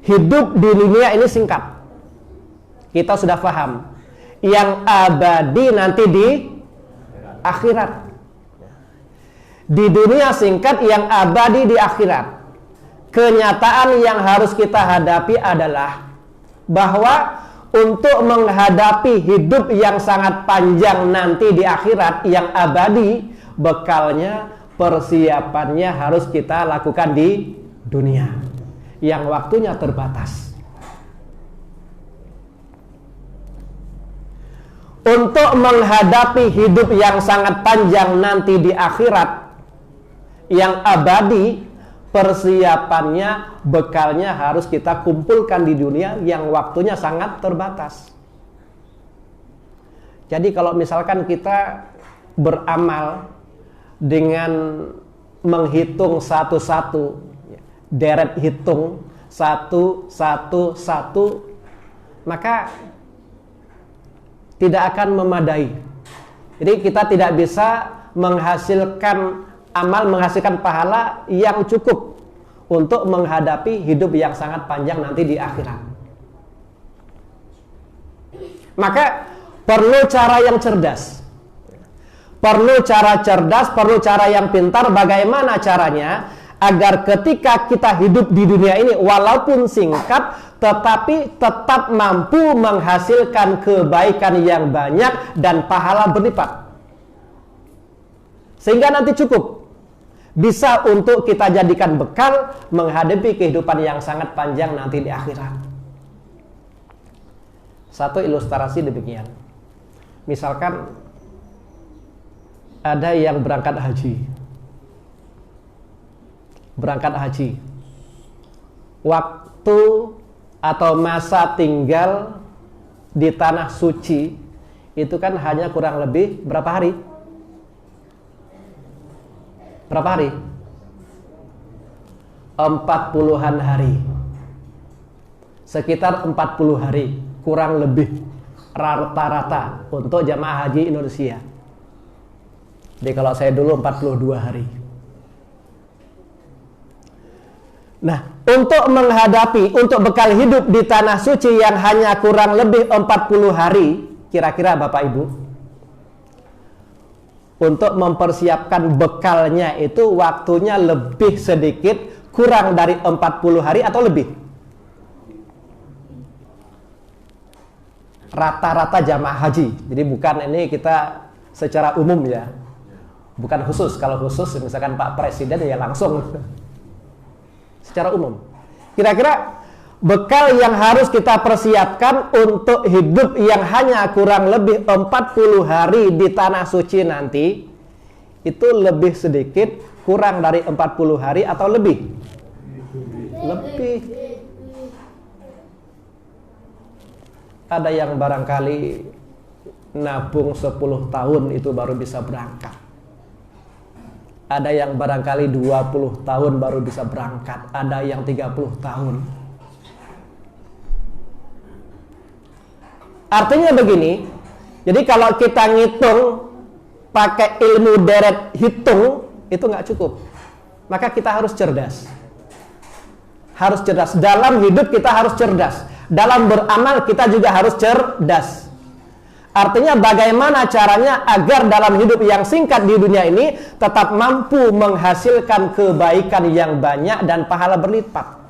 hidup di dunia ini singkat. Kita sudah paham. Yang abadi nanti di akhirat. Di dunia singkat, yang abadi di akhirat. Kenyataan yang harus kita hadapi adalah bahwa untuk menghadapi hidup yang sangat panjang nanti di akhirat yang abadi, bekalnya, persiapannya harus kita lakukan di dunia yang waktunya terbatas. Untuk menghadapi hidup yang sangat panjang nanti di akhirat yang abadi, persiapannya, bekalnya harus kita kumpulkan di dunia yang waktunya sangat terbatas. Jadi kalau misalkan kita beramal dengan menghitung satu-satu, deret hitung satu, maka tidak akan memadai. Jadi kita tidak bisa menghasilkan amal, menghasilkan pahala yang cukup untuk menghadapi hidup yang sangat panjang nanti di akhirat. Maka perlu cara yang cerdas. Perlu cara cerdas, perlu cara yang pintar. Bagaimana caranya agar ketika kita hidup di dunia ini walaupun singkat tetapi tetap mampu menghasilkan kebaikan yang banyak dan pahala berlipat. Sehingga nanti cukup bisa untuk kita jadikan bekal menghadapi kehidupan yang sangat panjang nanti di akhirat. Satu ilustrasi demikian. Misalkan ada yang berangkat haji. Waktu atau masa tinggal di tanah suci itu kan hanya kurang lebih berapa hari? Berapa hari? 40-an hari. Sekitar 40 hari kurang lebih rata-rata untuk jamaah haji Indonesia. Jadi kalau saya dulu 42 hari. Nah, untuk menghadapi, untuk bekal hidup di tanah suci yang hanya kurang lebih 40 hari, kira-kira Bapak Ibu, untuk mempersiapkan bekalnya itu waktunya lebih sedikit, kurang dari 40 hari atau lebih? Rata-rata jamaah haji. Jadi bukan ini kita secara umum ya. Bukan khusus. Kalau khusus misalkan Pak Presiden ya langsung. Secara umum. Kira-kira bekal yang harus kita persiapkan untuk hidup yang hanya kurang lebih 40 hari di tanah suci nanti itu lebih sedikit, kurang dari 40 hari atau lebih? Lebih. Ada yang barangkali nabung 10 tahun itu baru bisa berangkat. Ada yang barangkali 20 tahun baru bisa berangkat. Ada yang 30 tahun. Artinya begini, jadi kalau kita ngitung pakai ilmu deret hitung, itu nggak cukup. Maka kita harus cerdas. Harus cerdas. Dalam hidup kita harus cerdas. Dalam beramal kita juga harus cerdas. Artinya bagaimana caranya agar dalam hidup yang singkat di dunia ini tetap mampu menghasilkan kebaikan yang banyak dan pahala berlipat.